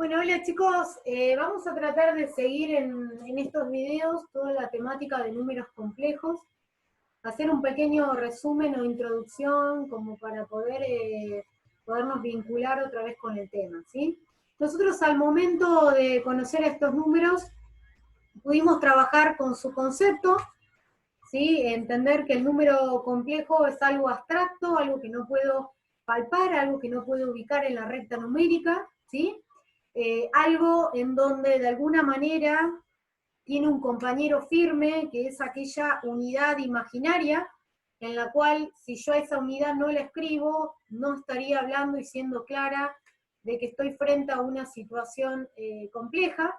Bueno, hola chicos, vamos a tratar de seguir en estos videos toda la temática de números complejos, hacer un pequeño resumen o introducción como para podernos vincular otra vez con el tema, ¿sí? Nosotros al momento de conocer estos números pudimos trabajar con su concepto, ¿sí? Entender que el número complejo es algo abstracto, algo que no puedo palpar, algo que no puedo ubicar en la recta numérica, ¿sí? Algo en donde de alguna manera tiene un compañero firme, que es aquella unidad imaginaria, en la cual si yo a esa unidad no la escribo, no estaría hablando y siendo clara de que estoy frente a una situación compleja,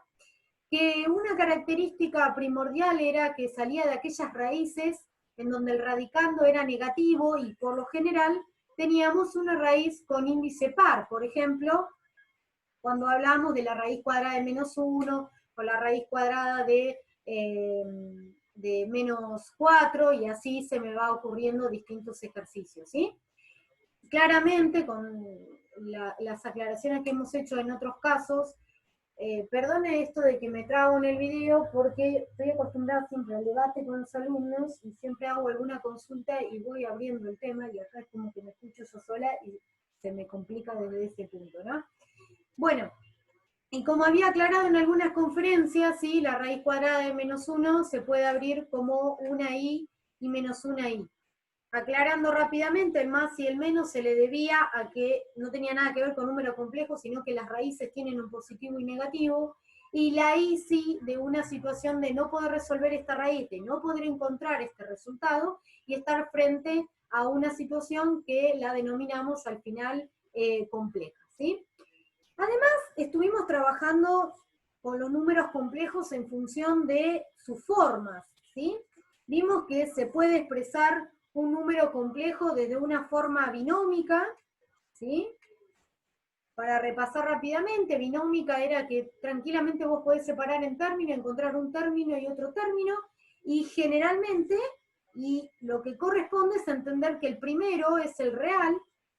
que una característica primordial era que salía de aquellas raíces en donde el radicando era negativo y por lo general teníamos una raíz con índice par, por ejemplo, cuando hablamos de la raíz cuadrada de menos 1 o la raíz cuadrada de menos 4, y así se me va ocurriendo distintos ejercicios, ¿sí? Claramente, con las aclaraciones que hemos hecho en otros casos, perdone esto de que me trago en el video, porque estoy acostumbrada siempre al debate con los alumnos y siempre hago alguna consulta y voy abriendo el tema, y acá es como que me escucho yo sola y se me complica desde ese punto, ¿no? Bueno, y como había aclarado en algunas conferencias, ¿sí? La raíz cuadrada de menos 1 se puede abrir como una i y menos una i. Aclarando rápidamente, el más y el menos se le debía a que no tenía nada que ver con número complejo, sino que las raíces tienen un positivo y negativo, y la i sí de una situación de no poder resolver esta raíz, de no poder encontrar este resultado, y estar frente a una situación que la denominamos al final compleja, ¿sí? Además, estuvimos trabajando con los números complejos en función de sus formas, ¿sí? Vimos que se puede expresar un número complejo desde una forma binómica, ¿sí? Para repasar rápidamente, binómica era que tranquilamente vos podés separar en términos, encontrar un término y otro término, y generalmente, y lo que corresponde es entender que el primero es el real,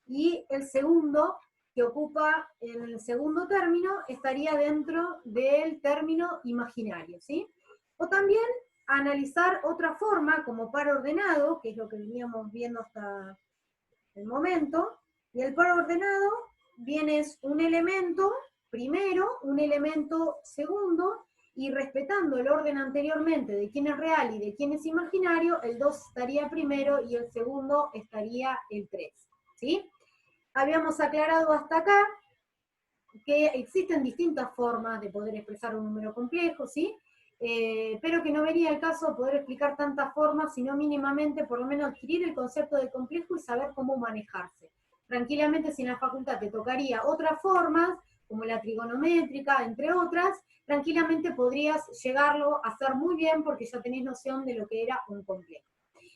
y el segundo, que ocupa en el segundo término, estaría dentro del término imaginario, ¿sí? O también analizar otra forma, como par ordenado, que es lo que veníamos viendo hasta el momento, y el par ordenado viene es un elemento primero, un elemento segundo, y respetando el orden anteriormente de quién es real y de quién es imaginario, el 2 estaría primero y el segundo estaría el 3, ¿sí? Habíamos aclarado hasta acá que existen distintas formas de poder expresar un número complejo, ¿sí? Pero que no venía el caso poder explicar tantas formas, sino mínimamente por lo menos adquirir el concepto de complejo y saber cómo manejarse. Tranquilamente, si en la facultad te tocaría otras formas, como la trigonométrica, entre otras, tranquilamente podrías llegarlo a hacer muy bien porque ya tenés noción de lo que era un complejo.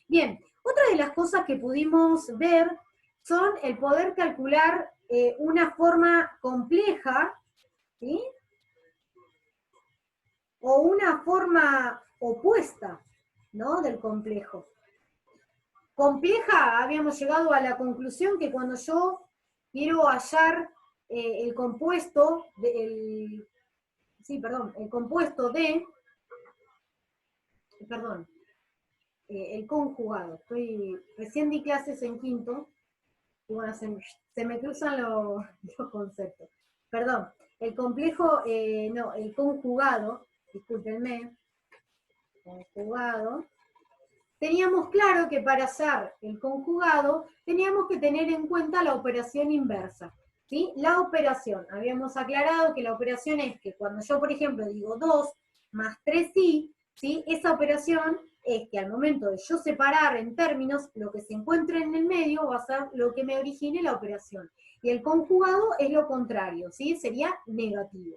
Bien, otra de las cosas que pudimos ver son el poder calcular una forma compleja, ¿sí? O una forma opuesta, ¿no? Del complejo. Compleja, habíamos llegado a la conclusión que cuando yo quiero hallar el compuesto el compuesto de, perdón, el conjugado. Recién di clases en quinto, y bueno, se me cruzan los conceptos. Perdón, el complejo, no, el conjugado, discúlpenme, conjugado, teníamos claro que para hacer el conjugado teníamos que tener en cuenta la operación inversa, ¿sí? La operación, habíamos aclarado que la operación es que cuando yo, por ejemplo, digo 2 más 3i, ¿sí? Esa operación es que al momento de yo separar en términos, lo que se encuentre en el medio va a ser lo que me origine la operación. Y el conjugado es lo contrario, ¿sí? Sería negativo.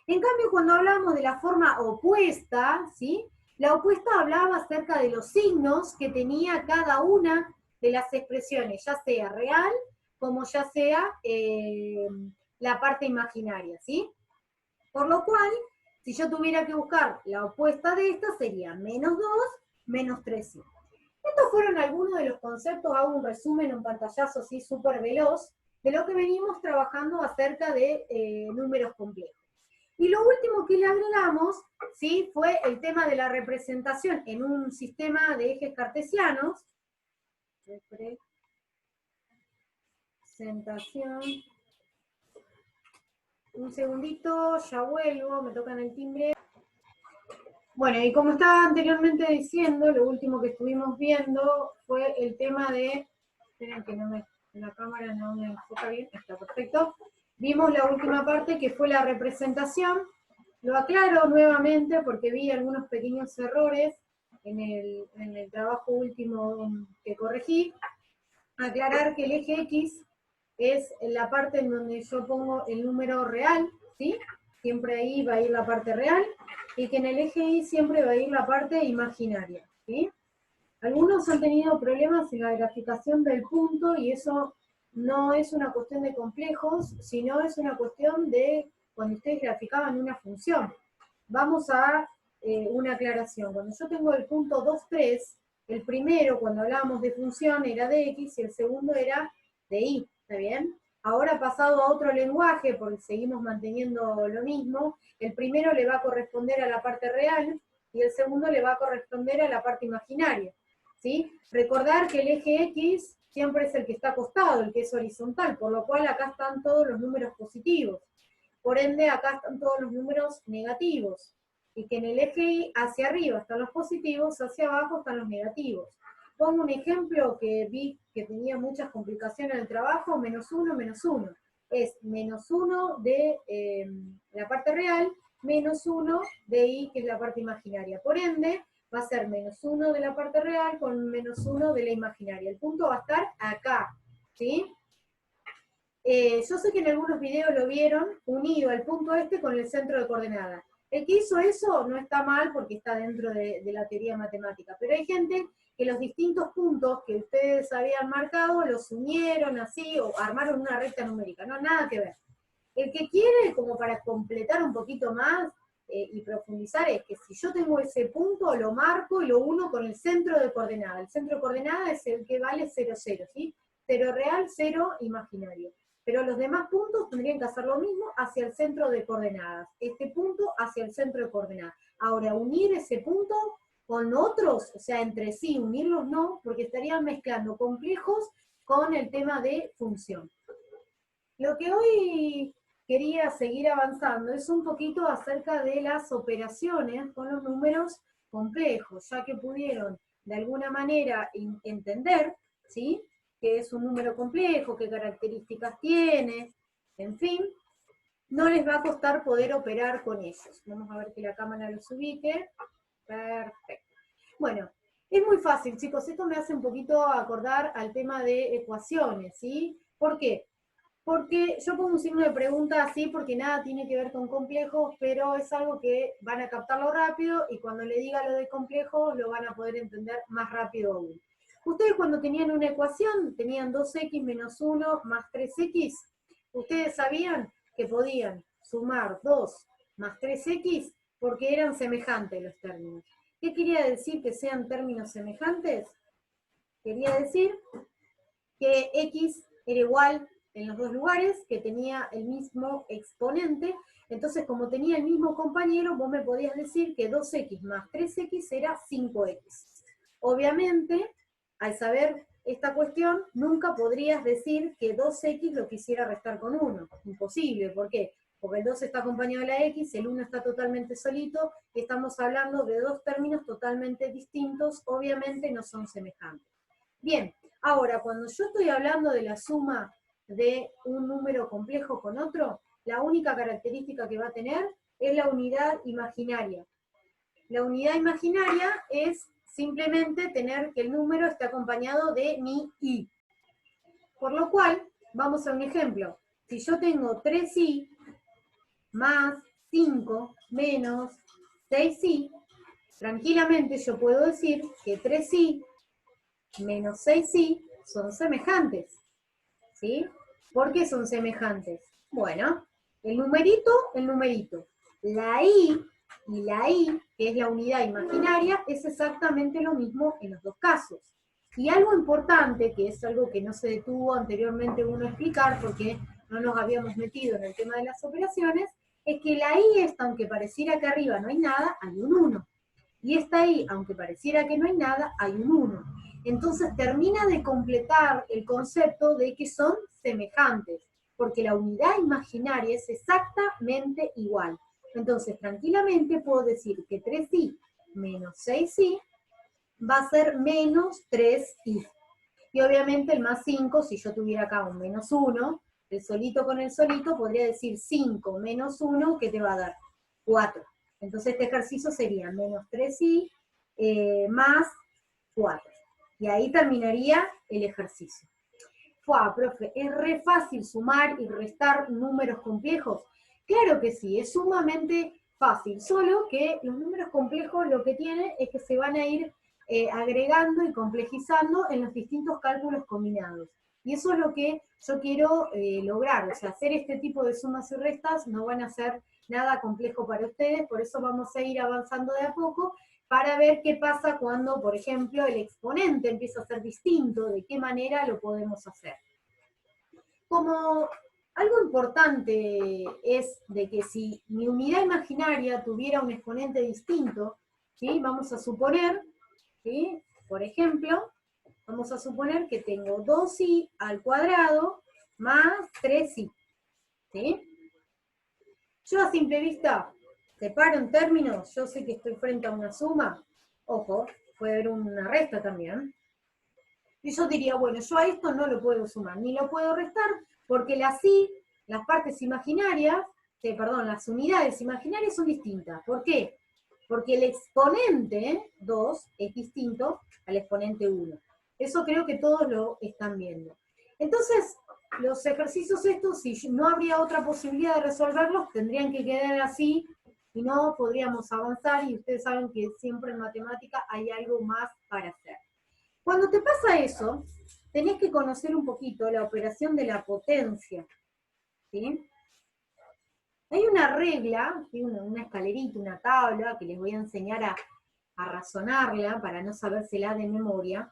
En cambio, cuando hablamos de la forma opuesta, ¿sí? La opuesta hablaba acerca de los signos que tenía cada una de las expresiones, ya sea real como ya sea la parte imaginaria, ¿sí? Por lo cual, si yo tuviera que buscar la opuesta de esta, sería menos 2, menos 3i. Estos fueron algunos de los conceptos, hago un resumen, un pantallazo así súper veloz, de lo que venimos trabajando acerca de números complejos. Y lo último que le agregamos, ¿sí?, fue el tema de la representación en un sistema de ejes cartesianos. Representación. Un segundito, ya vuelvo, me tocan el timbre. Bueno, y como estaba anteriormente diciendo, lo último que estuvimos viendo fue el tema de... Esperen que la cámara no me enfoca bien, está perfecto. Vimos la última parte que fue la representación. Lo aclaro nuevamente porque vi algunos pequeños errores en el trabajo último que corregí. Aclarar que el eje X es la parte en donde yo pongo el número real, ¿sí? Siempre ahí va a ir la parte real, y que en el eje Y siempre va a ir la parte imaginaria, ¿sí? Algunos han tenido problemas en la graficación del punto, y eso no es una cuestión de complejos, sino es una cuestión de cuando ustedes graficaban una función. Vamos a una aclaración. Cuando yo tengo el punto 2, 3, el primero, cuando hablábamos de función, era de X, y el segundo era de Y, ¿está bien? Ahora pasado a otro lenguaje, porque seguimos manteniendo lo mismo, el primero le va a corresponder a la parte real, y el segundo le va a corresponder a la parte imaginaria, ¿sí? Recordar que el eje X siempre es el que está acostado, el que es horizontal, por lo cual acá están todos los números positivos. Por ende, acá están todos los números negativos. Y que en el eje Y hacia arriba están los positivos, hacia abajo están los negativos. Pongo un ejemplo que vi que tenía muchas complicaciones en el trabajo, -1, -1. Es -1 de la parte real, -1 de Y, que es la parte imaginaria. Por ende, va a ser -1 de la parte real con -1 de la imaginaria. El punto va a estar acá, ¿sí? Yo sé que en algunos videos lo vieron unido al punto este con el centro de coordenadas. El que hizo eso no está mal porque está dentro de la teoría matemática, pero hay gente que los distintos puntos que ustedes habían marcado los unieron así o armaron una recta numérica, no, nada que ver. El que quiere, como para completar un poquito más y profundizar, es que si yo tengo ese punto, lo marco y lo uno con el centro de coordenada. El centro de coordenada es el que vale 0, 0, ¿sí? 0 real, 0 imaginario. Pero los demás puntos tendrían que hacer lo mismo hacia el centro de coordenadas. Este punto hacia el centro de coordenadas. Ahora, unir ese punto con otros, o sea, entre sí, unirlos no, porque estarían mezclando complejos con el tema de función. Lo que hoy quería seguir avanzando es un poquito acerca de las operaciones con los números complejos, ya que pudieron de alguna manera entender, ¿sí?, qué es un número complejo, qué características tiene, en fin, no les va a costar poder operar con ellos. Vamos a ver que la cámara los ubique. Perfecto. Bueno, es muy fácil, chicos, esto me hace un poquito acordar al tema de ecuaciones, ¿sí? ¿Por qué? Porque yo pongo un signo de pregunta así porque nada tiene que ver con complejos, pero es algo que van a captarlo rápido y cuando le diga lo de complejos lo van a poder entender más rápido aún. Ustedes cuando tenían una ecuación, tenían 2x menos 1 más 3x, ustedes sabían que podían sumar 2 más 3x porque eran semejantes los términos. ¿Qué quería decir que sean términos semejantes? Quería decir que x era igual en los dos lugares, que tenía el mismo exponente, entonces como tenía el mismo compañero, vos me podías decir que 2x más 3x era 5x. Obviamente, al saber esta cuestión, nunca podrías decir que 2x lo quisiera restar con 1. Imposible, ¿por qué? Porque el 2 está acompañado de la x, el 1 está totalmente solito, y estamos hablando de dos términos totalmente distintos, obviamente no son semejantes. Bien, ahora, cuando yo estoy hablando de la suma de un número complejo con otro, la única característica que va a tener es la unidad imaginaria. La unidad imaginaria es simplemente tener que el número esté acompañado de mi i. Por lo cual, vamos a un ejemplo. Si yo tengo 3i más 5 menos 6i, tranquilamente yo puedo decir que 3i menos 6i son semejantes, ¿sí? ¿Por qué son semejantes? Bueno, el numerito. La i y la i, que es la unidad imaginaria, es exactamente lo mismo en los dos casos. Y algo importante, que es algo que no se detuvo anteriormente uno a explicar, porque no nos habíamos metido en el tema de las operaciones, es que la I esta, aunque pareciera que arriba no hay nada, hay un 1. Y esta I, aunque pareciera que no hay nada, hay un 1. Entonces termina de completar el concepto de que son semejantes, porque la unidad imaginaria es exactamente igual. Entonces, tranquilamente puedo decir que 3i menos 6i va a ser menos 3i. Y obviamente el más 5, si yo tuviera acá un menos 1, el solito con el solito, podría decir 5 menos 1, ¿qué te va a dar? 4. Entonces este ejercicio sería menos 3i más 4. Y ahí terminaría el ejercicio. ¡Fua, profe! ¿Es re fácil sumar y restar números complejos? Claro que sí, es sumamente fácil, solo que los números complejos lo que tienen es que se van a ir agregando y complejizando en los distintos cálculos combinados. Y eso es lo que yo quiero lograr, o sea, hacer este tipo de sumas y restas no van a ser nada complejo para ustedes, por eso vamos a ir avanzando de a poco, para ver qué pasa cuando, por ejemplo, el exponente empieza a ser distinto, de qué manera lo podemos hacer. Como algo importante es de que si mi unidad imaginaria tuviera un exponente distinto, ¿sí? Vamos a suponer, ¿sí? Por ejemplo, vamos a suponer que tengo 2i al cuadrado más 3i, ¿sí? Yo a simple vista separo en términos, yo sé que estoy frente a una suma, ojo, puede haber una resta también, y yo diría, bueno, yo a esto no lo puedo sumar, ni lo puedo restar, porque las partes imaginarias, perdón, las unidades imaginarias son distintas. ¿Por qué? Porque el exponente 2 es distinto al exponente 1. Eso creo que todos lo están viendo. Entonces, los ejercicios estos, si no habría otra posibilidad de resolverlos, tendrían que quedar así, y no podríamos avanzar, y ustedes saben que siempre en matemática hay algo más para hacer. Cuando te pasa eso, tenés que conocer un poquito la operación de la potencia, ¿sí? Hay una regla, una escalerita, una tabla, que les voy a enseñar a razonarla para no sabérsela de memoria,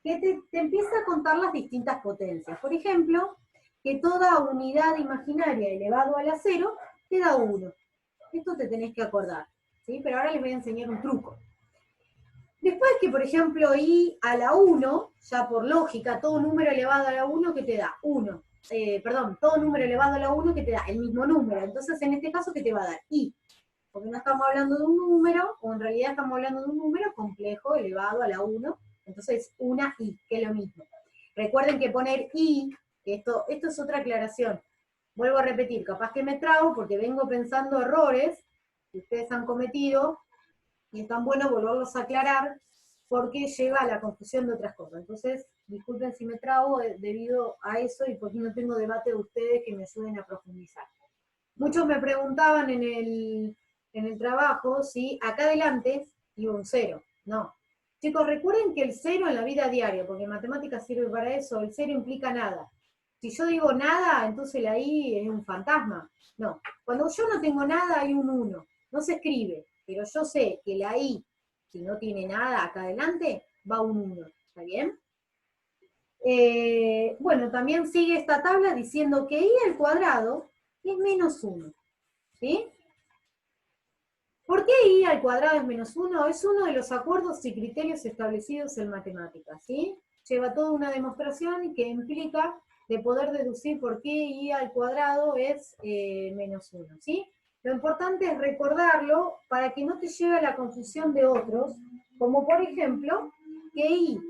que te empieza a contar las distintas potencias. Por ejemplo, que toda unidad imaginaria elevado a la 0 te da 1. Esto te tenés que acordar, ¿sí? Pero ahora les voy a enseñar un truco. Después que, por ejemplo, i a la 1, ya por lógica, todo número elevado a la 1 que te da 1. Todo número elevado a la 1 que te da el mismo número. Entonces, en este caso, ¿qué te va a dar? I. Porque no estamos hablando de un número, o en realidad estamos hablando de un número complejo elevado a la 1. Entonces, una i, que es lo mismo. Recuerden que poner i, que esto es otra aclaración. Vuelvo a repetir, capaz que me trago porque vengo pensando errores que ustedes han cometido, y es tan bueno volverlos a aclarar porque lleva a la confusión de otras cosas. Entonces, disculpen si me trago debido a eso y porque no tengo debate de ustedes que me ayuden a profundizar. Muchos me preguntaban en el trabajo si acá adelante iba un 0. No. Chicos, recuerden que el 0 en la vida diaria, porque en matemáticas sirve para eso, el 0 implica nada. Si yo digo nada, entonces la I es un fantasma. No. Cuando yo no tengo nada, hay un 1. No se escribe, pero yo sé que la I, si no tiene nada acá adelante, va un 1. ¿Está bien? Bueno, también sigue esta tabla diciendo que I al cuadrado es menos 1. ¿Sí? ¿Por qué I al cuadrado es menos 1? Es uno de los acuerdos y criterios establecidos en matemáticas, ¿sí? Lleva toda una demostración que implica de poder deducir por qué I al cuadrado es menos 1, ¿sí? Lo importante es recordarlo para que no te lleve a la confusión de otros, como por ejemplo, que I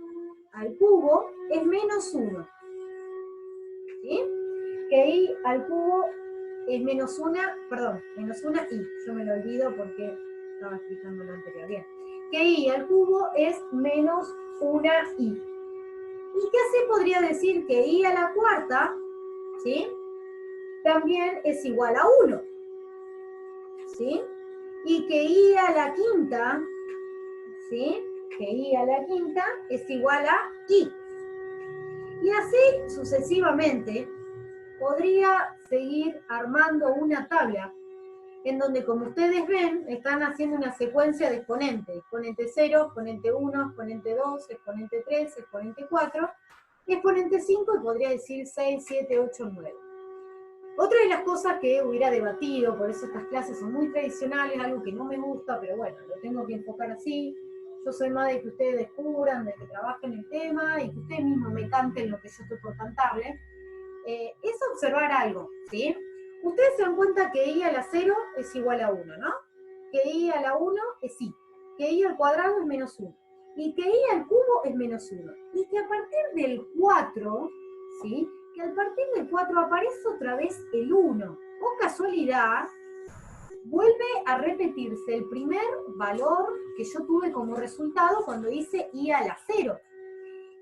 al cubo es menos 1, ¿sí? Que I al cubo es menos una i, yo me lo olvido porque estaba explicando lo anterior, bien. Que i al cubo es menos una i. ¿Y qué así podría decir que i a la cuarta, ¿sí? También es igual a 1, ¿sí? Y que i a la quinta, ¿sí? Que i a la quinta es igual a i. Y así sucesivamente podría seguir armando una tabla en donde, como ustedes ven, están haciendo una secuencia de exponentes. Exponente 0, exponente 1, exponente 2, exponente 3, exponente 4, exponente 5, y podría decir 6, 7, 8, 9. Otra de las cosas que hubiera debatido, por eso estas clases son muy tradicionales, algo que no me gusta, pero bueno, lo tengo que enfocar así. Yo soy más de que ustedes descubran, de que trabajen el tema y que ustedes mismos me canten lo que yo estoy por cantarles. Es observar algo, ¿sí? Ustedes se dan cuenta que i a la 0 es igual a 1, ¿no? Que i a la 1 es i, que i al cuadrado es menos 1, y que i al cubo es menos 1, y que a partir del 4, ¿sí? Que al partir del 4 aparece otra vez el 1. O casualidad, vuelve a repetirse el primer valor que yo tuve como resultado cuando hice i a la 0.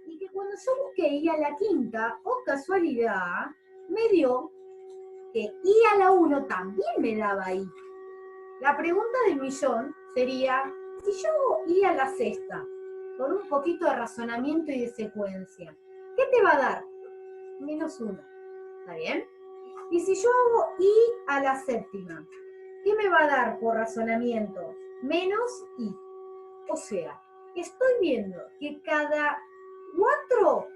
Y que cuando yo busqué i a la quinta, o casualidad, me dio que i a la 1 también me daba i. La pregunta del millón sería, si yo hago i a la sexta, con un poquito de razonamiento y de secuencia, ¿qué te va a dar? Menos 1, ¿está bien? Y si yo hago i a la séptima, ¿qué me va a dar por razonamiento? Menos i. O sea, estoy viendo que cada 4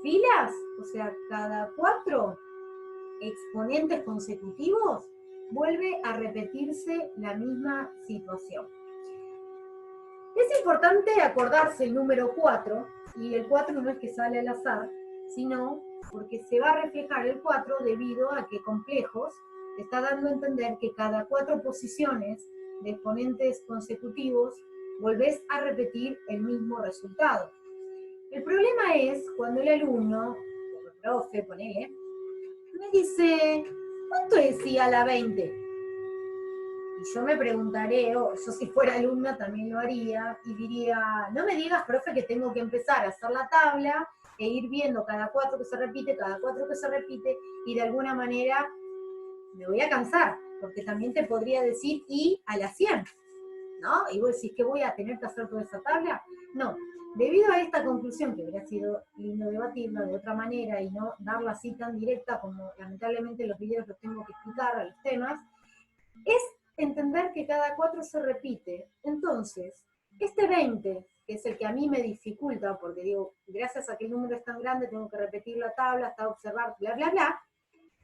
filas, o sea, cada 4 exponentes consecutivos, vuelve a repetirse la misma situación. Es importante acordarse el número 4, y el 4 no es que sale al azar, sino porque se va a reflejar el 4 debido a que complejos te está dando a entender que cada 4 posiciones de exponentes consecutivos volvés a repetir el mismo resultado. El problema es cuando el alumno, o el profe, ponele, me dice, ¿cuánto es i a la 20? Y yo me preguntaré, o yo si fuera alumna también lo haría, y diría, no me digas, profe, que tengo que empezar a hacer la tabla e ir viendo cada 4 que se repite, cada 4 que se repite, y de alguna manera me voy a cansar, porque también te podría decir i a la 100, ¿no? Y vos decís que voy a tener que hacer toda esa tabla. No, debido a esta conclusión, que hubiera sido lindo debatirla de otra manera y no darla así tan directa como lamentablemente los videos los tengo que explicar a los temas, es entender que cada 4 se repite. Entonces, este 20, que es el que a mí me dificulta, porque digo, gracias a que el número es tan grande, tengo que repetir la tabla hasta observar, bla, bla, bla,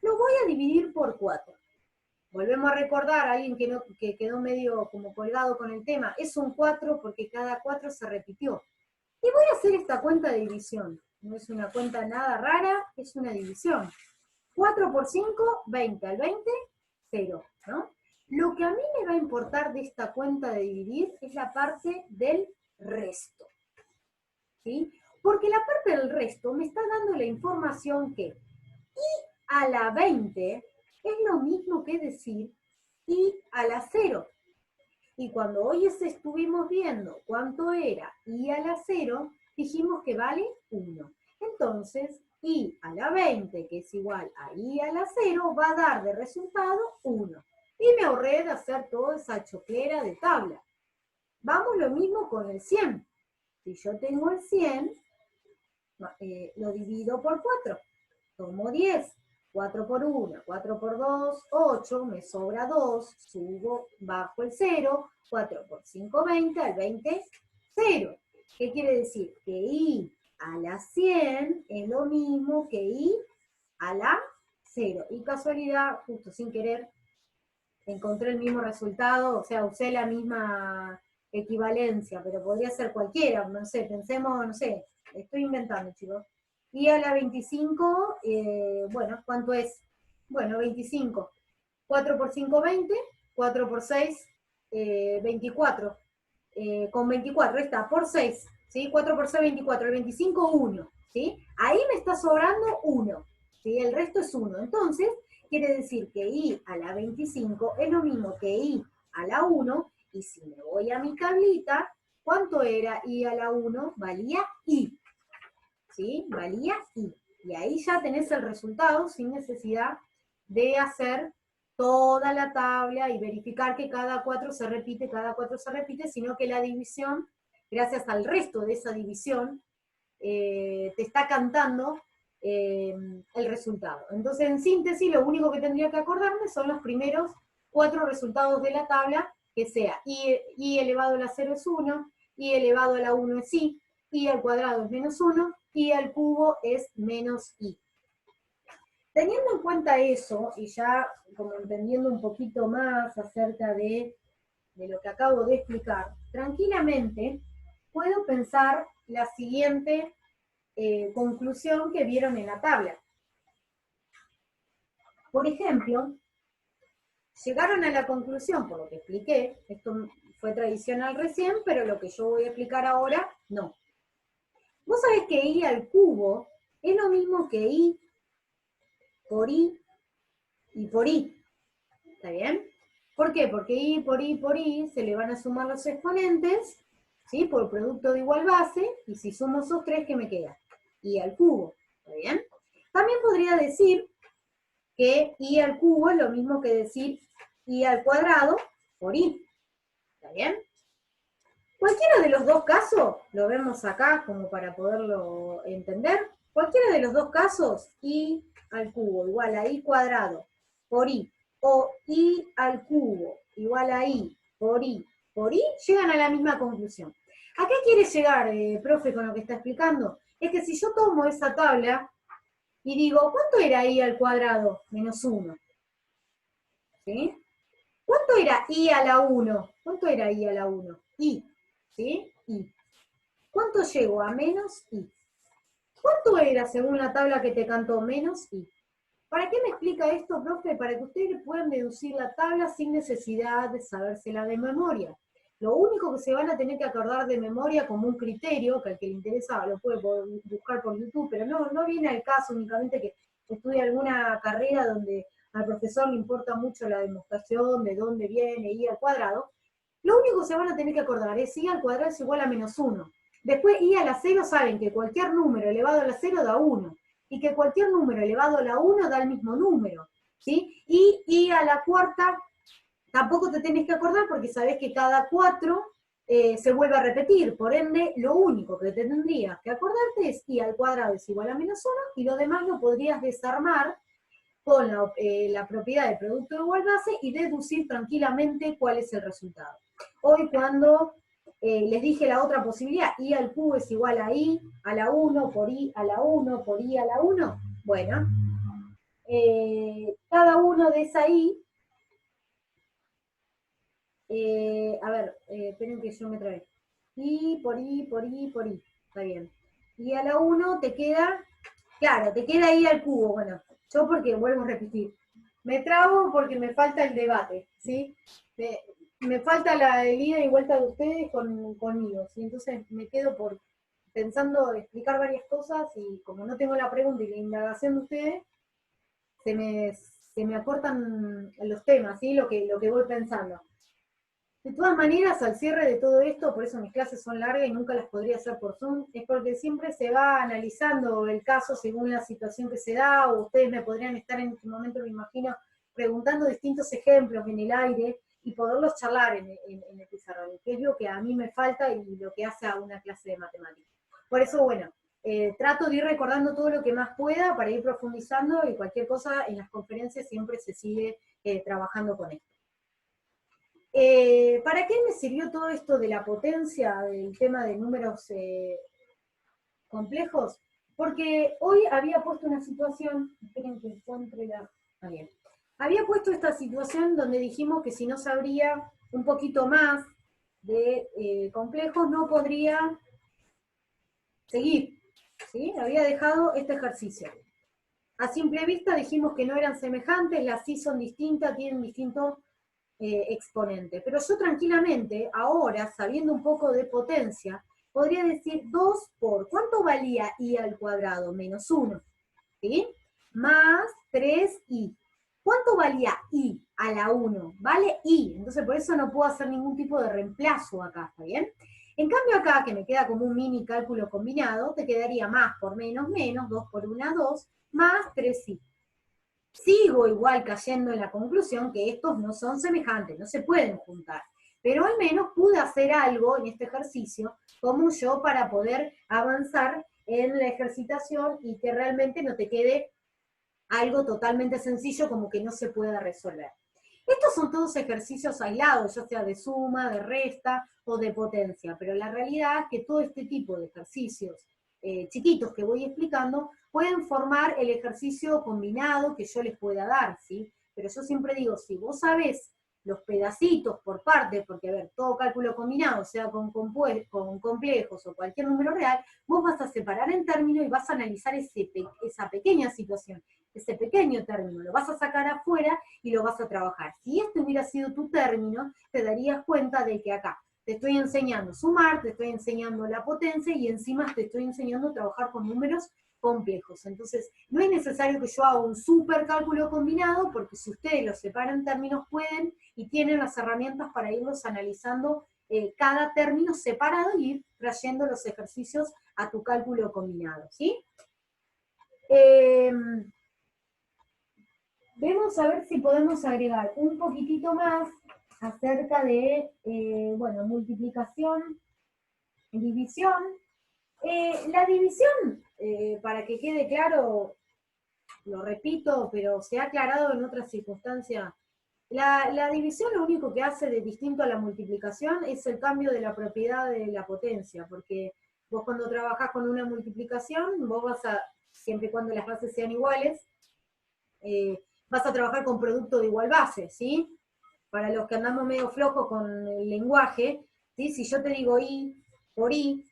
lo voy a dividir por 4. Volvemos a recordar a alguien que quedó medio como colgado con el tema, es un 4 porque cada 4 se repitió. Y voy a hacer esta cuenta de división. No es una cuenta nada rara, es una división. 4 por 5, 20. Al 20, 0, ¿no? Lo que a mí me va a importar de esta cuenta de dividir es la parte del resto, ¿sí? Porque la parte del resto me está dando la información que i a la 20 es lo mismo que decir i a la 0. Y cuando hoy estuvimos viendo cuánto era i a la 0, dijimos que vale 1. Entonces, i a la 20, que es igual a i a la 0, va a dar de resultado 1. Y me ahorré de hacer toda esa choclera de tabla. Vamos lo mismo con el 100. Si yo tengo el 100, lo divido por 4. Tomo 10. 4 por 1, 4 por 2, 8, me sobra 2, subo, bajo el 0, 4 por 5, 20, al 20, 0. ¿Qué quiere decir? Que i a la 100 es lo mismo que i a la 0. Y casualidad, justo sin querer, encontré el mismo resultado, o sea, usé la misma equivalencia, pero podría ser cualquiera, no sé, pensemos, no sé, estoy inventando, chicos. Y a la 25, bueno, ¿cuánto es? Bueno, 25. 4 por 5, 20. 4 por 6, 24. Con 24, está, por 6. ¿Sí? 4 por 6, 24. El 25, 1. ¿Sí? Ahí me está sobrando 1. ¿Sí? El resto es 1. Entonces, quiere decir que i a la 25 es lo mismo que i a la 1. Y si me voy a mi tablita, ¿cuánto era i a la 1? Valía i. ¿Sí? Valía i. Y ahí ya tenés el resultado sin necesidad de hacer toda la tabla y verificar que cada 4 se repite, sino que la división, gracias al resto de esa división, te está cantando el resultado. Entonces, en síntesis, lo único que tendría que acordarme son los primeros 4 resultados de la tabla, que sea i elevado a la 0 es 1, i elevado a la 1 es i al cuadrado es menos 1, i al cubo es menos i. Teniendo en cuenta eso, y ya como entendiendo un poquito más acerca de lo que acabo de explicar, tranquilamente puedo pensar la siguiente conclusión que vieron en la tabla. Por ejemplo, llegaron a la conclusión, por lo que expliqué, esto fue tradicional recién, pero lo que yo voy a explicar ahora, no. Vos sabés que i al cubo es lo mismo que i por i y por i. ¿Está bien? ¿Por qué? Porque i por i se le van a sumar los exponentes, ¿sí? Por producto de igual base, y si sumo esos tres, ¿qué me queda? I al cubo. ¿Está bien? También podría decir que i al cubo es lo mismo que decir i al cuadrado por i. ¿Está bien? Cualquiera de los dos casos, lo vemos acá como para poderlo entender, cualquiera de los dos casos, i al cubo igual a i cuadrado por i, o i al cubo igual a i por i, llegan a la misma conclusión. ¿A qué quiere llegar, profe, con lo que está explicando? Es que si yo tomo esa tabla y digo, ¿cuánto era i al cuadrado? Menos 1. ¿Sí? ¿Cuánto era i a la 1? ¿Cuánto era i a la 1? I. ¿Sí? I. ¿Cuánto llego a menos i? ¿Cuánto era según la tabla que te cantó menos i? ¿Para qué me explica esto, profe? Para que ustedes puedan deducir la tabla sin necesidad de sabérsela de memoria. Lo único que se van a tener que acordar de memoria como un criterio, que al que le interesa lo puede buscar por YouTube, pero no viene al caso únicamente que estudie alguna carrera donde al profesor le importa mucho la demostración de dónde viene i al cuadrado. Lo único que se van a tener que acordar es i al cuadrado es igual a menos 1. Después i a la 0 saben que cualquier número elevado a la 0 da 1. Y que cualquier número elevado a la 1 da el mismo número. ¿Sí? Y i a la cuarta tampoco te tenés que acordar porque sabés que cada 4 se vuelve a repetir. Por ende, lo único que te tendrías que acordarte es i al cuadrado es igual a menos 1 y lo demás lo podrías desarmar con la propiedad del producto de igual base y deducir tranquilamente cuál es el resultado. Hoy cuando les dije la otra posibilidad, i al cubo es igual a i a la 1 por i a la 1 por i a la 1, bueno, cada uno de esa i, a ver, esperen que yo me trabé, i por i por i por i, está bien, i a la 1 te queda, claro, te queda i al cubo, bueno, yo porque vuelvo a repetir, me trabo porque me falta el debate, ¿sí? Me falta el ida y vuelta de ustedes conmigo, ¿sí? Entonces me quedo pensando explicar varias cosas y como no tengo la pregunta y la indagación de ustedes, se me acortan los temas, ¿sí? Lo que voy pensando. De todas maneras, al cierre de todo esto, por eso mis clases son largas y nunca las podría hacer por Zoom, es porque siempre se va analizando el caso según la situación que se da, o ustedes me podrían estar en este momento, me imagino, preguntando distintos ejemplos en el aire y poderlos charlar en el pizarrón, que es lo que a mí me falta y lo que hace a una clase de matemáticas. Por eso, bueno, trato de ir recordando todo lo que más pueda para ir profundizando y cualquier cosa en las conferencias siempre se sigue trabajando con esto. ¿Para qué me sirvió todo esto de la potencia, del tema de números complejos? Porque hoy había puesto una situación, esperen que encuentre la... Ah, bien. Había puesto esta situación donde dijimos que si no sabría un poquito más de complejos, no podría seguir, ¿sí? Había dejado este ejercicio. A simple vista dijimos que no eran semejantes, las sí son distintas, tienen distintos exponente. Pero yo tranquilamente, ahora, sabiendo un poco de potencia, podría decir 2 por, ¿cuánto valía i al cuadrado? Menos 1, ¿sí? Más 3i. ¿Cuánto valía i a la 1? Vale i, entonces por eso no puedo hacer ningún tipo de reemplazo acá, ¿está bien? En cambio acá, que me queda como un mini cálculo combinado, te quedaría más por menos menos, 2 por 1, 2, más 3i. Sigo igual cayendo en la conclusión que estos no son semejantes, no se pueden juntar. Pero al menos pude hacer algo en este ejercicio como yo para poder avanzar en la ejercitación y que realmente no te quede algo totalmente sencillo como que no se pueda resolver. Esto son todos ejercicios aislados, ya sea de suma, de resta o de potencia, pero la realidad es que todo este tipo de ejercicios chiquitos que voy explicando pueden formar el ejercicio combinado que yo les pueda dar, ¿sí? Pero yo siempre digo, si vos sabés los pedacitos por parte, porque a ver, todo cálculo combinado, sea con complejos o cualquier número real, vos vas a separar en términos y vas a analizar esa pequeña situación, ese pequeño término, lo vas a sacar afuera y lo vas a trabajar. Si este hubiera sido tu término, te darías cuenta de que acá te estoy enseñando sumar, te estoy enseñando la potencia y encima te estoy enseñando a trabajar con números complejos. Entonces, no es necesario que yo haga un super cálculo combinado, porque si ustedes los separan en términos pueden y tienen las herramientas para irlos analizando cada término separado y ir trayendo los ejercicios a tu cálculo combinado, ¿sí? Vamos a ver si podemos agregar un poquitito más acerca de, bueno, multiplicación, división. La división, para que quede claro, lo repito, pero se ha aclarado en otras circunstancias, la división lo único que hace de distinto a la multiplicación es el cambio de la propiedad de la potencia, porque vos cuando trabajás con una multiplicación, vos vas a, siempre y cuando las bases sean iguales, vas a trabajar con producto de igual base, ¿sí? Para los que andamos medio flojos con el lenguaje, ¿sí? Si yo te digo i por i,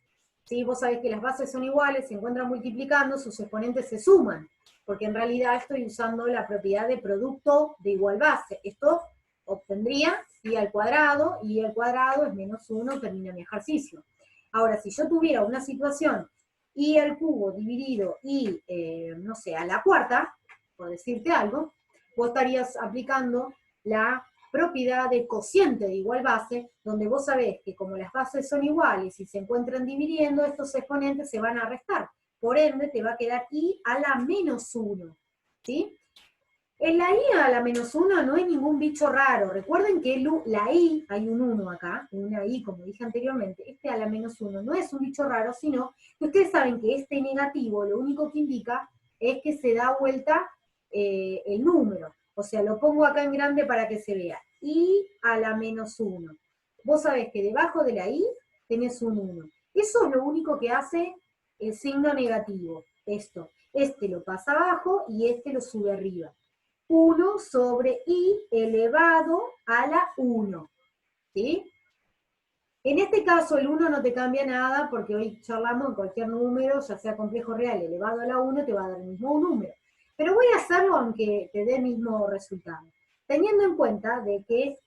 ¿sí? Vos sabés que las bases son iguales, se encuentran multiplicando, sus exponentes se suman, porque en realidad estoy usando la propiedad de producto de igual base. Esto obtendría i al cuadrado es menos 1, termina mi ejercicio. Ahora, si yo tuviera una situación i al cubo dividido i, no sé, a la cuarta, por decirte algo, vos estarías aplicando la propiedad de cociente de igual base, donde vos sabés que como las bases son iguales y se encuentran dividiendo, estos exponentes se van a restar. Por ende, te va a quedar i a la menos 1, ¿sí? En la i a la menos 1 no hay ningún bicho raro. Recuerden que la i, hay un 1 acá, una i como dije anteriormente, este a la menos 1 no es un bicho raro, sino que ustedes saben que este negativo lo único que indica es que se da vuelta el número. O sea, lo pongo acá en grande para que se vea. I a la menos 1. Vos sabés que debajo de la i tenés un 1. Eso es lo único que hace el signo negativo. Esto. Este lo pasa abajo y este lo sube arriba. 1 sobre i elevado a la 1. ¿Sí? En este caso el 1 no te cambia nada porque hoy charlamos en cualquier número, ya sea complejo o real, elevado a la 1 te va a dar el mismo número. Pero voy a hacerlo aunque te dé el mismo resultado. Teniendo en cuenta de que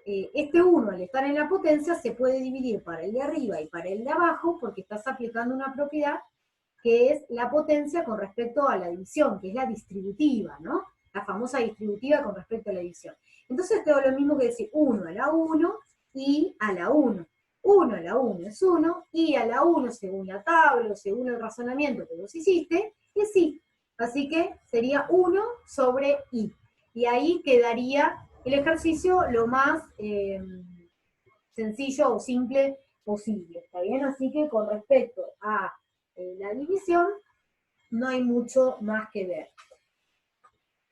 este 1 al estar en la potencia se puede dividir para el de arriba y para el de abajo porque estás aplicando una propiedad que es la potencia con respecto a la división, que es la distributiva, ¿no? La famosa distributiva con respecto a la división. Entonces tengo lo mismo que decir 1 a la 1 y a la 1. 1 a la 1 es 1, y a la 1 según la tabla, según el razonamiento que vos hiciste, es i. Así que sería 1 sobre i. Y ahí quedaría el ejercicio lo más sencillo o simple posible, ¿está bien? Así que con respecto a la división, no hay mucho más que ver.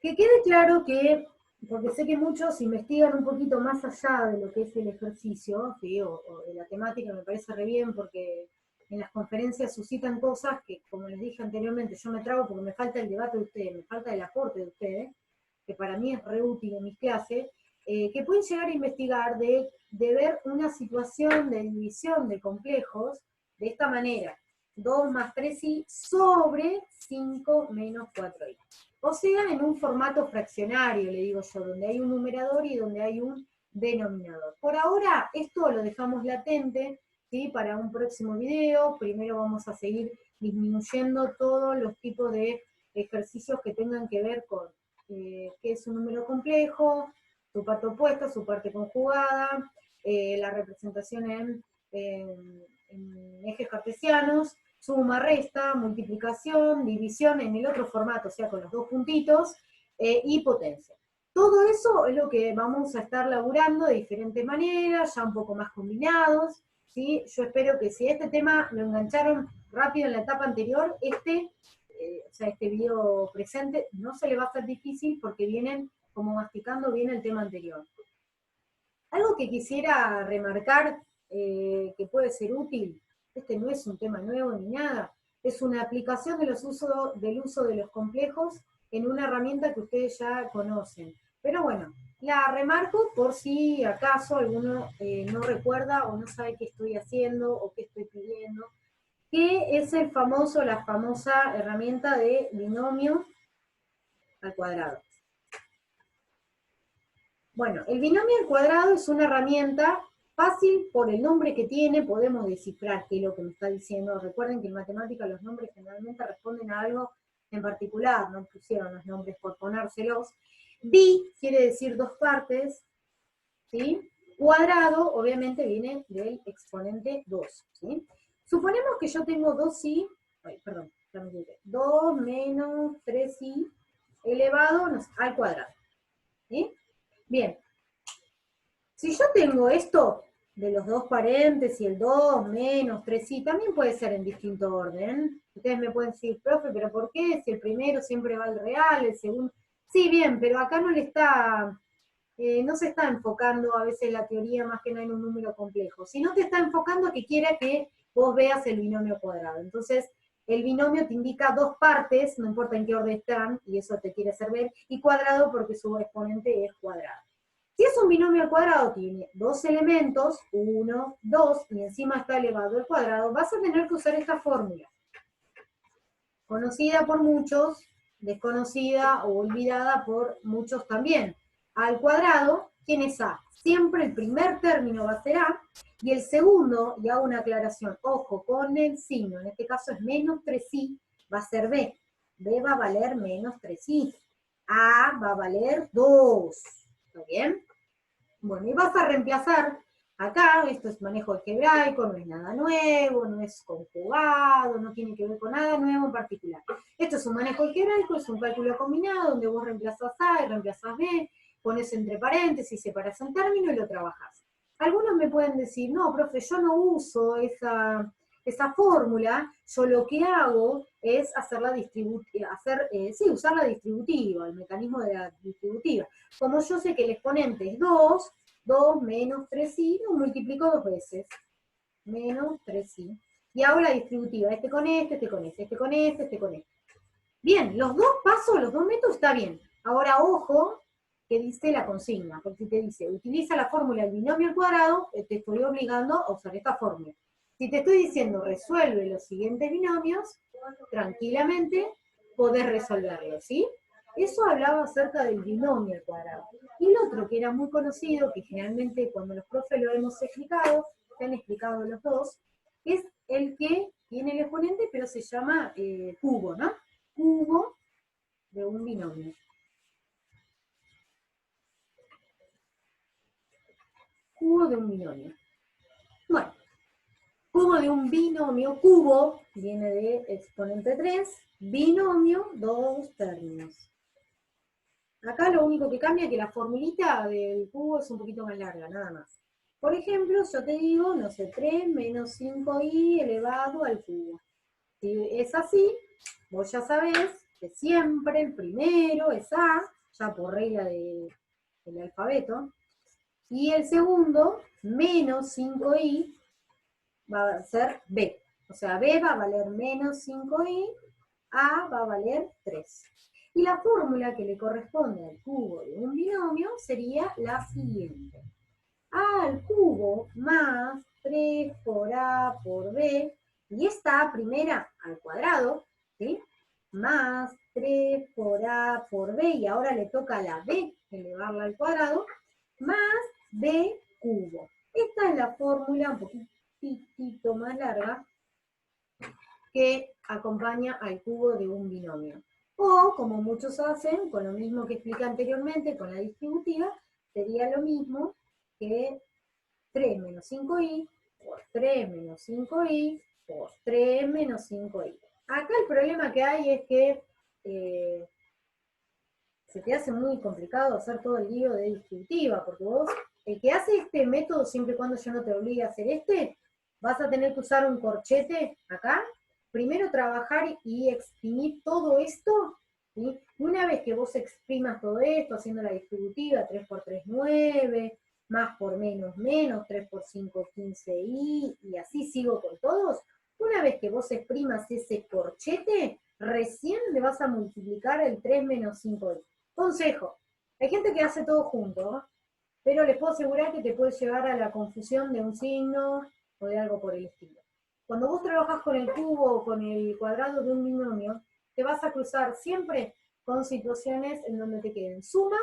Que quede claro que, porque sé que muchos investigan un poquito más allá de lo que es el ejercicio, ¿sí? o de la temática, me parece re bien, porque en las conferencias suscitan cosas que, como les dije anteriormente, yo me trago porque me falta el debate de ustedes, me falta el aporte de ustedes, que para mí es re útil en mis clases, que pueden llegar a investigar de ver una situación de división de complejos de esta manera: 2 más 3i sobre 5 menos 4i. O sea, en un formato fraccionario, le digo yo, donde hay un numerador y donde hay un denominador. Por ahora, esto lo dejamos latente, ¿sí? Para un próximo video. Primero vamos a seguir disminuyendo todos los tipos de ejercicios que tengan que ver con qué es un número complejo, su parte opuesta, su parte conjugada, la representación en ejes cartesianos, suma, resta, multiplicación, división en el otro formato, o sea, con los dos puntitos, y potencia. Todo eso es lo que vamos a estar laburando de diferentes maneras, ya un poco más combinados, ¿sí? Yo espero que si este tema lo engancharon rápido en la etapa anterior, o sea, este video presente no se le va a hacer difícil porque vienen como masticando bien el tema anterior. Algo que quisiera remarcar que puede ser útil, este no es un tema nuevo ni nada, es una aplicación del uso de los complejos en una herramienta que ustedes ya conocen. Pero bueno, la remarco por si acaso alguno no recuerda o no sabe qué estoy haciendo o qué estoy pidiendo, que es la famosa herramienta de binomio al cuadrado. Bueno, el binomio al cuadrado es una herramienta fácil por el nombre que tiene, podemos descifrar qué es lo que me está diciendo. Recuerden que en matemática los nombres generalmente responden a algo en particular, no pusieron los nombres por ponérselos. Bi quiere decir dos partes, ¿sí? Cuadrado, obviamente, viene del exponente 2, ¿sí? Suponemos que yo tengo 2i, perdón, 2 menos 3i elevado al cuadrado, ¿sí? Bien, si yo tengo esto de los dos paréntesis, el 2 menos 3i, también puede ser en distinto orden. Ustedes me pueden decir, profe, ¿pero por qué? Si el primero siempre va al real, el segundo... Sí, bien, pero acá no no se está enfocando a veces la teoría más que nada en un número complejo, sino te está enfocando que quiera que vos veas el binomio cuadrado. Entonces, el binomio te indica dos partes, no importa en qué orden están, y eso te quiere hacer ver, y cuadrado porque su exponente es cuadrado. Si es un binomio al cuadrado, tiene dos elementos, 1, 2, y encima está elevado al cuadrado, vas a tener que usar esta fórmula. Conocida por muchos, desconocida o olvidada por muchos también. Al cuadrado, ¿quién es A? Siempre el primer término va a ser A, y el segundo, y hago una aclaración, ojo, con el signo, en este caso es menos 3i, va a ser B. B va a valer menos 3i. A va a valer 2. ¿Está bien? Bueno, y vas a reemplazar acá, esto es manejo algebraico, no es nada nuevo, no es conjugado, no tiene que ver con nada nuevo en particular. Esto es un manejo algebraico, es un cálculo combinado donde vos reemplazás A y reemplazás B, pones entre paréntesis, separás un término y lo trabajás. Algunos me pueden decir, no, profe, yo no uso esa fórmula, yo lo que hago es hacerla usar la distributiva, el mecanismo de la distributiva. Como yo sé que el exponente es 2, 2 menos 3i, lo multiplico dos veces. Menos 3i. Y hago la distributiva, este con este, este con este, este con este, este con este. Bien, los dos pasos, los dos métodos está bien. Ahora, ojo, que dice la consigna, porque si te dice, utiliza la fórmula del binomio al cuadrado, te estoy obligando a usar esta fórmula. Si te estoy diciendo, resuelve los siguientes binomios, tranquilamente podés resolverlo, ¿sí? Eso hablaba acerca del binomio al cuadrado. Y el otro que era muy conocido, que generalmente cuando los profes lo hemos explicado, se han explicado los dos, es el que tiene el exponente, pero se llama cubo, ¿no? Cubo de un binomio. Cubo de un binomio. Bueno, cubo de un binomio, cubo viene de exponente 3, binomio, dos términos. Acá lo único que cambia es que la formulita del cubo es un poquito más larga, nada más. Por ejemplo, yo te digo, no sé, 3 menos 5i elevado al cubo. Si es así, vos ya sabés que siempre el primero es A, ya por regla del alfabeto, y el segundo, menos 5i, va a ser B. O sea, B va a valer menos 5i, A va a valer 3. Y la fórmula que le corresponde al cubo de un binomio sería la siguiente. A al cubo más 3 por A por B, y esta A primera al cuadrado, ¿sí? Más 3 por A por B, y ahora le toca a la B elevarla al cuadrado, más B cubo. Esta es la fórmula un poquitito más larga que acompaña al cubo de un binomio. O, como muchos hacen, con lo mismo que expliqué anteriormente, con la distributiva, sería lo mismo que 3 menos 5i por 3 menos 5i por 3 menos 5i. Acá el problema que hay es que se te hace muy complicado hacer todo el lío de distributiva, porque vos, el que hace este método, siempre y cuando yo no te obligue a hacer vas a tener que usar un corchete acá, primero trabajar y exprimir todo esto ¿sí? Y una vez que vos exprimas todo esto, haciendo la distributiva, 3 por 3, 9, más por menos, menos, 3 por 5, 15i, y así sigo con todos, una vez que vos exprimas ese corchete, recién le vas a multiplicar el 3 menos 5i. Consejo, hay gente que hace todo junto, pero les puedo asegurar que te puede llevar a la confusión de un signo o de algo por el estilo. Cuando vos trabajas con el cubo o con el cuadrado de un binomio, te vas a cruzar siempre con situaciones en donde te queden sumas,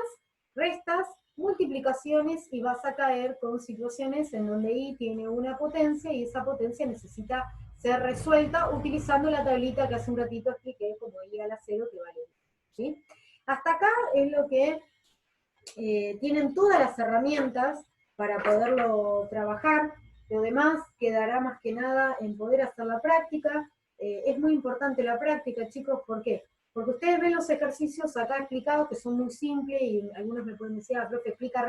restas, multiplicaciones, y vas a caer con situaciones en donde i tiene una potencia y esa potencia necesita ser resuelta utilizando la tablita que hace un ratito expliqué como i a la 0 que vale 1, ¿sí? Hasta acá es lo que tienen todas las herramientas para poderlo trabajar. Lo demás quedará más que nada en poder hacer la práctica. Es muy importante la práctica, chicos, ¿por qué? Porque ustedes ven los ejercicios acá explicados que son muy simples y algunos me pueden decir, profe, explica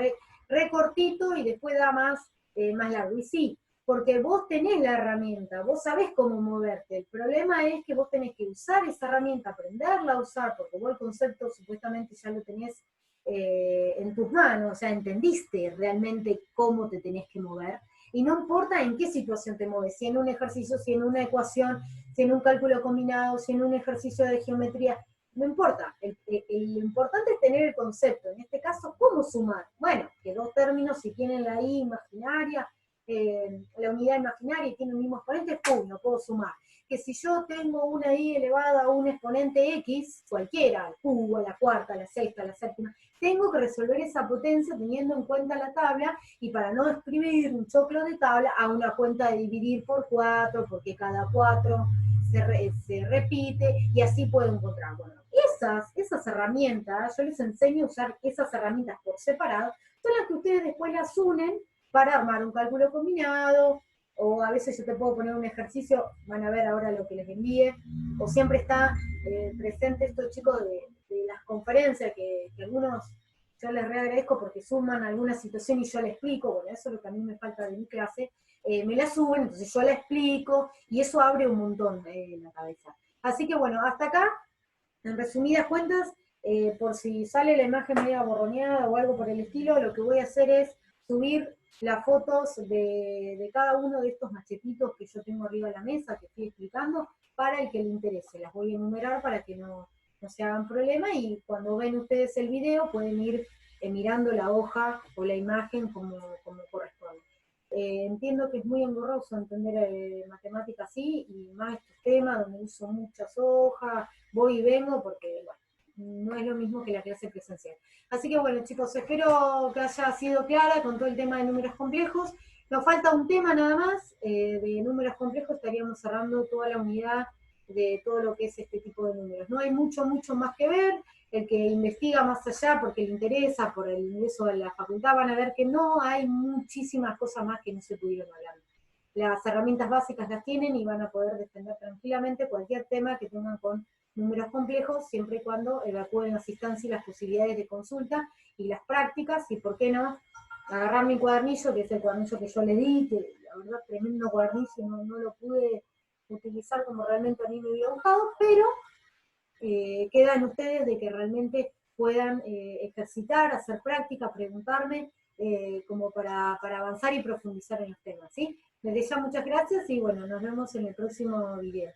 re cortito y después da más largo. Y sí, porque vos tenés la herramienta, vos sabés cómo moverte. El problema es que vos tenés que usar esa herramienta, aprenderla a usar, porque vos el concepto supuestamente ya lo tenés en tus manos, o sea, entendiste realmente cómo te tenés que mover, y no importa en qué situación te mueves, si en un ejercicio, si en una ecuación, si en un cálculo combinado, si en un ejercicio de geometría, no importa, lo importante es tener el concepto, en este caso, ¿cómo sumar? Bueno, que dos términos, si tienen la i imaginaria, la unidad imaginaria y tienen el mismo exponente, ¡pum!, lo puedo sumar. Que si yo tengo una i elevada a un exponente x, cualquiera, al cubo, a la cuarta, a la sexta, a la séptima, tengo que resolver esa potencia teniendo en cuenta la tabla, y para no escribir un choclo de tabla, a una cuenta de dividir por 4, porque cada 4 se repite, y así puedo encontrar. Bueno, esas herramientas, yo les enseño a usar esas herramientas por separado, son las que ustedes después las unen para armar un cálculo combinado, o a veces yo te puedo poner un ejercicio, van a ver ahora lo que les envíe, o siempre está presente estos chicos de las conferencias, que algunos yo les reagradezco porque suman alguna situación y yo les explico, bueno, eso es lo que a mí me falta de mi clase, me la suben, entonces yo la explico, y eso abre un montón la cabeza. Así que bueno, hasta acá, en resumidas cuentas, por si sale la imagen media borroneada o algo por el estilo, lo que voy a hacer es subir las fotos de cada uno de estos machetitos que yo tengo arriba de la mesa, que estoy explicando, para el que le interese. Las voy a enumerar para que no se hagan problema, y cuando ven ustedes el video pueden ir mirando la hoja o la imagen como corresponde. Entiendo que es muy engorroso entender matemáticas así, y más estos temas donde uso muchas hojas, voy y vengo, porque bueno, no es lo mismo que la clase presencial. Así que bueno, chicos, espero que haya sido clara con todo el tema de números complejos. Nos falta un tema nada más, de números complejos estaríamos cerrando toda la unidad de todo lo que es este tipo de números. No hay mucho más que ver. El que investiga más allá porque le interesa, por el ingreso de la facultad, van a ver que no hay muchísimas cosas más que no se pudieron hablar. Las herramientas básicas las tienen y van a poder defender tranquilamente cualquier tema que tengan con números complejos, siempre y cuando evacúen las instancias y las posibilidades de consulta y las prácticas, y por qué no, agarrar mi cuadernillo, que es el cuadernillo que yo le di, que la verdad tremendo cuadernillo, no lo pude utilizar como realmente a mí me había gustado, pero queda en ustedes de que realmente puedan ejercitar, hacer práctica, preguntarme, como para avanzar y profundizar en los temas, ¿sí? Les deseo muchas gracias y bueno, nos vemos en el próximo video.